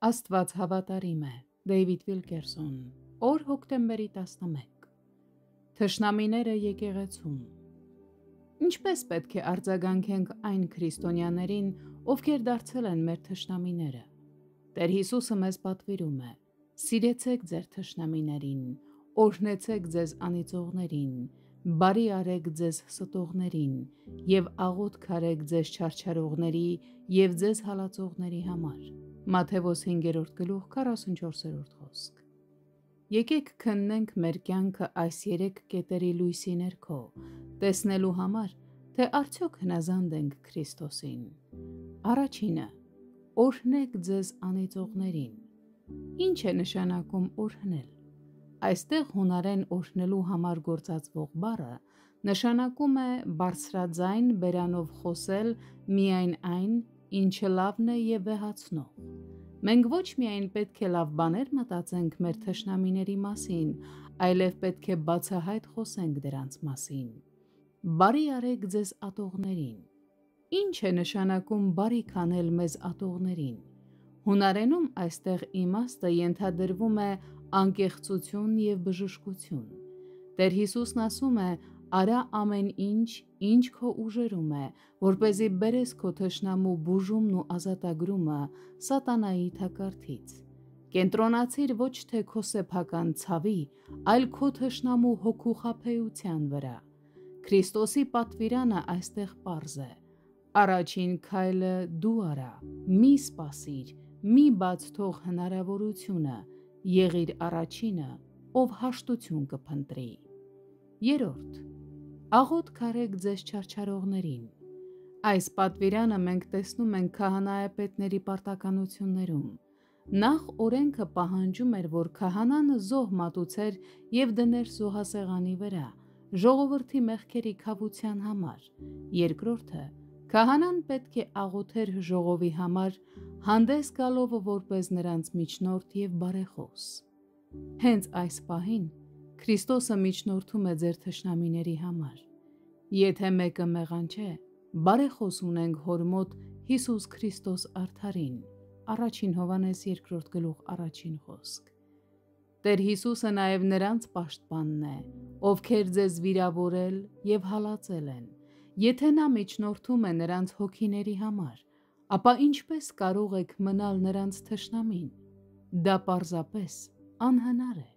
Աստված հավատարիմ է։ Դեյվիդ Վիլկերսոն, օր հոկտեմբերի 11։ Թշնամիները եկեղեցում։ Ինչպես պետք է արձագանքենք այն քրիստոնյաներին, ովքեր դարձել են մեր թշնամիները։ Տեր Հիսուսը մեզ պատվիրում է. սիրեցեք ձեր թշնամիներին, օրհնեցեք ձեզ անիծողներին, բարի արեք ձեզ ստողներին և աղոթք արեք ձեզ չարչարողների և ձեզ հալածողների համար։ Մատթեոս 5:44 խոսք։ Եկեք քննենք մեր կյանքը այս 3 կետերի լույսի ներքո, տեսնելու համար, թե արդյոք հնազանդ ենք Քրիստոսին։ Առաջինը՝ օրհնեք ձեզ անիծողներին։ Ինչ է նշանակում օրհնել։ Այստեղ հունարեն օրհնելու համար գործածվող բառը նշանակում է բարձրաձայն բերանով խոսել միայն այն, ինչը լավն է և վեհացնող։ Մենք ոչ միայն պետք է լավ բաներ մտածենք մեր թշնամիների մասին, այլև պետք է բացահայտ խոսենք դրանց մասին։ Բարի արեք ձեզ ատողներին։ Ինչ է նշանակում բարիք անել մեզ ատողներին։ Հունարենում այստեղ իմաստը ենթադրվում է անկեղծություն և բժշկություն։ Տեր Հիսուսն ասում է. արա ամեն ինչ, ինչ քո ուժերում է, որպեսզի բերես քո թշնամու բուժումն ու ազատագրումը սատանայի թակարդից։ Կենտրոնացիր ոչ թե քո սեփական ցավի, այլ քո թշնամու հոգու խաբեության վրա։ Քրիստոսի պատվիրանը այստեղ պարզ է. առաջին քայլը դու արա, մի սպասիր, մի բաց թող հնարավորությունը, եղիր առաջինը, ով հաշտություն կփնտրի։ Երրորդ՝ աղոթք արեք ձեզ չարչարողներին։ Այս պատվիրանը մենք տեսնում ենք քահանայապետների պարտականություններում։ Նախ օրենքը պահանջում էր, որ քահանան զոհ մատուցեր և դներ զոհասեղանի վրա, ժողովրդի մեղքերի քավության համար։ Երկրորդը, քահանան պետք է աղոթեր ժողովի համար, հանդես գալով որպես նրանց միջնորդ և բարեխոս։ Հենց այս պահին Քրիստոսը միջնորդում է ձեր թշնամիների համար։ Եթե մեկը մեղանչե, բարեխոս ունենք Հոր մոտ Հիսուս Քրիստոս արդարին։ Առաջին Հովհաննես 2:1 խոսք։ Տեր Հիսուսը նաև նրանց պաշտպանն է, ովքեր ձեզ վիրավորել և հալածել են։ Եթե նա միջնորդում է նրանց հոգիների համար, ապա ինչպես կարող եք մնալ նրանց թշնամին։ Դա պարզապես անհնար է։